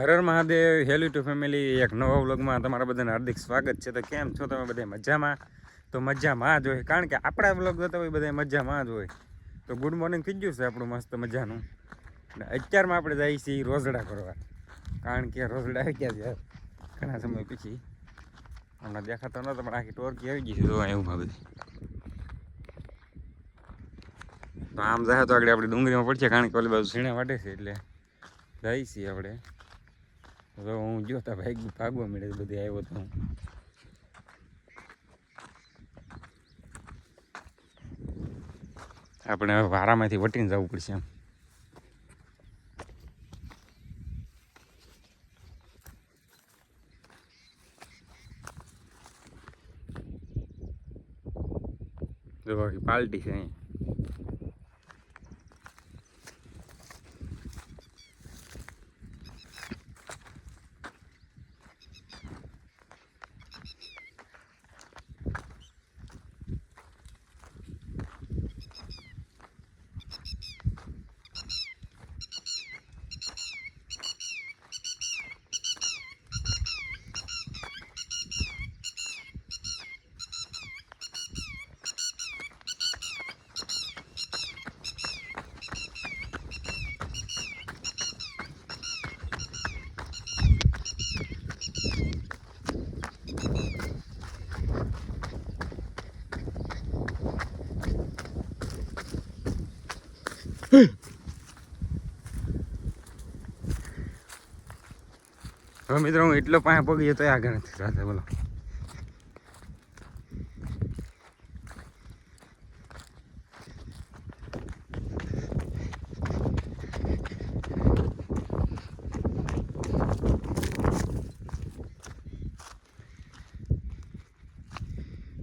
Har Har Mahadev. Hello two family, એક નવા વ્લોગમાં તમારા બધાને હાર્દિક સ્વાગત છે. તો કેમ છો તમે બધા? મજામાં? તો મજામાં જ હોય, કારણ કે આપણા વ્લોગ જોતા હોય બધા મજામાં જ હોય. તો ગુડ મોર્નિંગ થઈ ગયું છે આપણું મસ્ત મજાનું. અને અત્યારમાં આપણે જઈએ છીએ રોઝડા કરવા, કારણ કે રોઝડા આવી ગયા છે ઘણા સમય પછી. હમણાં દેખાતો નહોતો પણ આખી ટોરકી આવી ગઈ છે તો એવું ભાવે. તો આમ જાય તો આગળ આપણે ડુંગળીમાં પડશે, કારણ કે ઓલી બાજુ સીણા વાટે છે એટલે જઈએ છીએ આપણે. તો હું જોતા ભાગવા મળે બધી આવ્યો તો આપણે હવે વારામાંથી વટીને જવું પડશે એમ. જો બાકી પાલટી છે અહીં. હવે મિત્રો હું એટલો પાસે પગી તો આગળ નથી સાથે બોલો.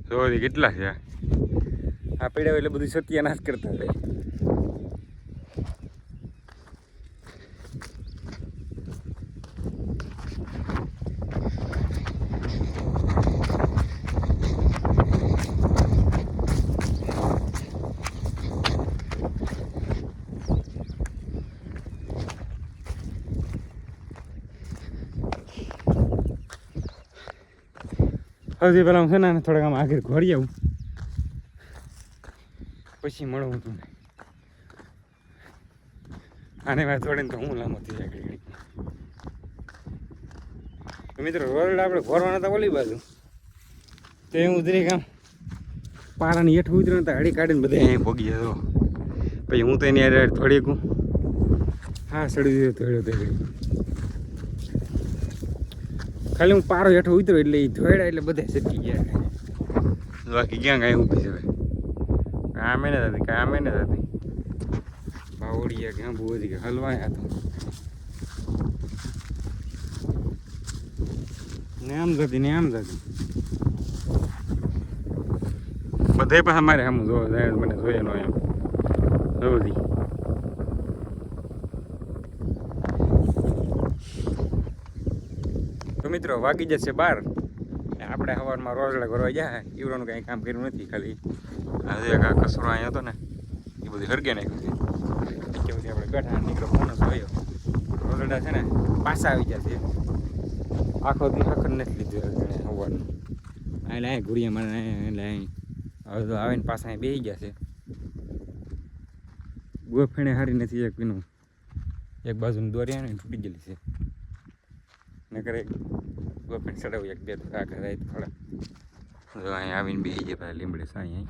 જો કેટલા છે આ પીડા એટલે બધું સત્યાનાશ કરતા હોય. સૌથી પહેલાં હું છે ને થોડાક આમ આગળ ઘોરી આવું, પછી મળું તમને. આને વાત થોડીને તો હું લાંબો થઈ જાય ઘડી. મિત્રો રોડ આપણે ઘોરવાના હતા ઓલી બાજુ, તો હું ઉતરી કામ પારાની હેઠ ઉતર્યો તો હળી કાઢીને બધા અહીં ભોગી જતો. પછી હું તો એની યાર થોડીક હા સડી દીધો ધોળ્યો તો ખાલી હું પારો હેઠો ઉતર્યો એટલે એ ધોળ્યા એટલે બધા સટકી ગયા. બાકી ક્યાં કાંઈ ઊભી છે કામ એને થતી, કામ એને થતી બાવળિયા ક્યાં બહુ હતી કે હલવાયા હતા ને આમ જતી ને આમ જતી બધે પણ અમારે આમ જોવા મને જોઈએ નો એમ જોવી. તો મિત્રો વાગી જશે 12. આપણે સવારમાં રોજડા કરવા જાય. ઈવરોનું કાંઈ કામ કર્યું નથી, ખાલી આજે કચરો અહીંયા હતો ને એ બધું હરગે નાખ્યું છે. કે બધી આપણે બેઠા નીકળો ફોન જોયો રોજડા છે ને પાછા આવી જશે. આખો દી આખર નથી લીધું સવારનું એટલે અહીં ઘુરિયામાં એટલે અહીં હવે તો આવીને પાછા અહીં બેસી ગયા છે. ગોફેણે હારી નથી એક પીનું, એક બાજુનું દોરી ને તૂટી ગયેલી છે. ને કરે ગોફેણ ચડાવું એક બે તો આગળ જાય થોડા. જો અહીં આવીને બેસી જાય પાછા લીમડે સાંઈ અહીં.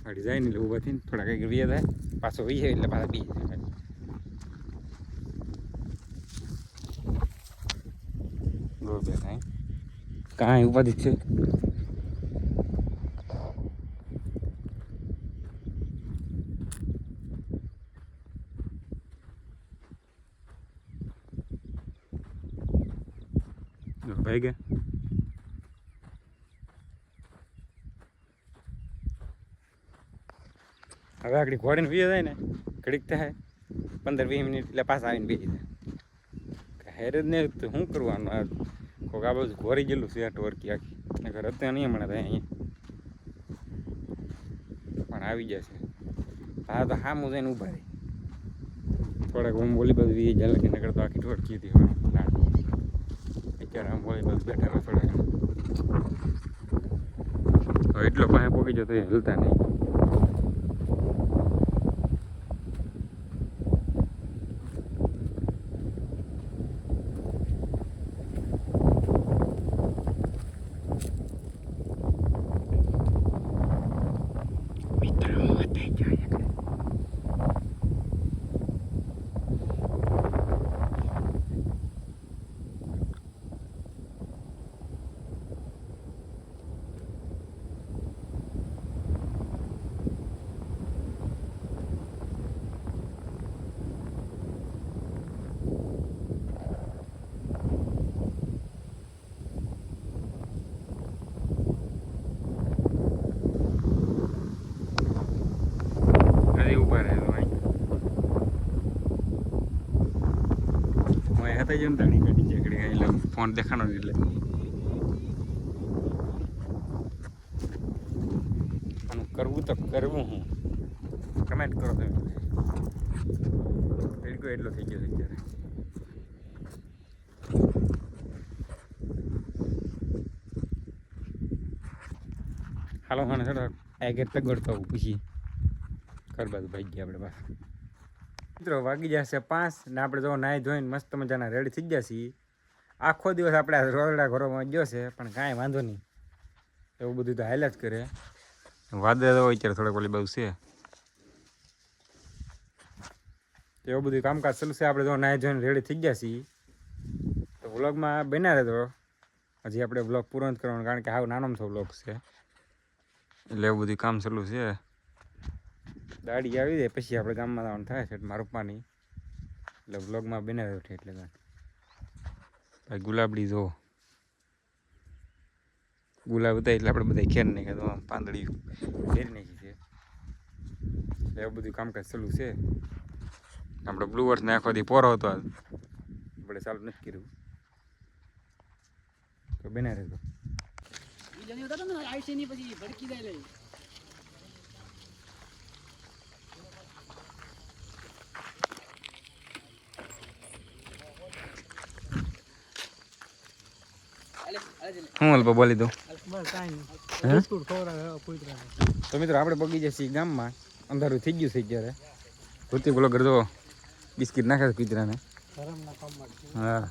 ગાડી જાય ને એટલે ઊભા થઈને થોડા કંઈક વીએ થાય પાછો વીએ એટલે પાછા બી જાય. બે કાંઈ કાંઈ ઉપાધિ છે. ભાઈ ગયા હવે આગળ ઘોડીને વીએ જાય ને ઘડીક થાય 15-20 મિનિટ એટલે પાછા આવીને બેસી જાય. હેર જ નહીં તો શું કરવાનું? આ કોઈક આ બધું ઘોરી ગયેલું છે આ ટોરકી આખી. ઘર અત્યારે નહીં મળે અહીંયા પણ આવી જશે. હા તો હા હું જઈને ઊભા રહી થોડાક હું બોલી બધું એ જલ કે નગર તો આખી ઠોડકી હતી હવે અત્યારે આમ બોલી બધું બેઠા થોડાક હવે એટલો પાસે પોકી જતો એ હલતા નહીં ઊભા રહે હતા જ તાણી ગાડી ચકડી એટલે ફોન દેખાનો એટલે આનું કરવું તો કરવું હું કમેન્ટ કરો તમે એટલો થઈ ગયો અત્યારે હાલો મને થોડો આગળ તગડતો પૂછી કર બાજુ ભાઈ ગયા આપણે બસ મિત્રો વાગી જશે 5 ને આપણે જો નાહી ધોઈને મસ્ત મજાના રેડી થઈ ગયા છીએ આખો દિવસ આપણે રોલડા ઘરોમાં ગયો છે પણ કાંઈ વાંધો નહીં એવું બધું તો હાલ જ કરે વાદળ તો અત્યારે થોડોક ઓલી બહુ છે એવું બધું કામકાજ ચાલુ છે આપણે જો નાહી ધોઈને રેડી થઈ ગયા છીએ તો વ્લોગમાં બન્યા રહેતો હજી આપણે વ્લોગ પૂરો જ કરવાનો કારણ કે હાવ નાનો થો વ્લોગ છે એટલે એવું બધું કામ ચાલુ છે દાડી આવી જાય પછી આપણે ગામમાં આવવાનું થાય છે મારા પપ્પાની એટલે વ્લોગમાં બને રહ્યો છે એટલે ભાઈ ગુલાબડી જો ગુલાબ હતા એટલે આપણે બધા ખેર નાખ્યા તો પાંદડી ફેરી નાખી છે એટલે એવું બધું કામકાજ ચાલુ છે આપણે બ્લુ વર્ષ આખો દી પોરો હતો આપણે ચાલુ નથી કર્યું તો બને રહેતો હું અલ્પ બોલી દઉં તો મિત્રો આપણે પગી જઈએ ગામમાં અંધારું થઈ ગયું છે અત્યારે ધોતી બોલો કરજો બિસ્કીટ નાખે છે કૂતરાને હા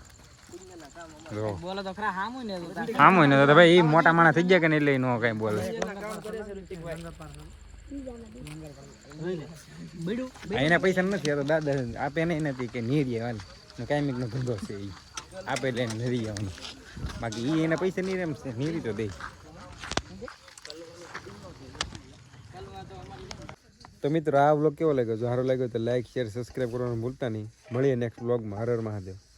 આમ હોય ને તો ભાઈ એ મોટા માણસ થઈ ગયા કે નહીં એટલે નો કઈ બોલે એના પૈસા નથી તો દાદા આપે નહીં નથી કે નીરી આવવાની કાયમિક નો ધંધો છે એ આપે એટલે નીરી આવવાનું બાકી એ એના પૈસા નહીં રમશે નીરી તો દે તો મિત્રો આ વ્લોગ કેવો લાગ્યો જો સારો લાગ્યો તો લાઈક શેર સબસ્ક્રાઈબ કરવાનું ભૂલતા નહીં મળીએ નેક્સ્ટ વ્લોગમાં હર હર મહાદેવ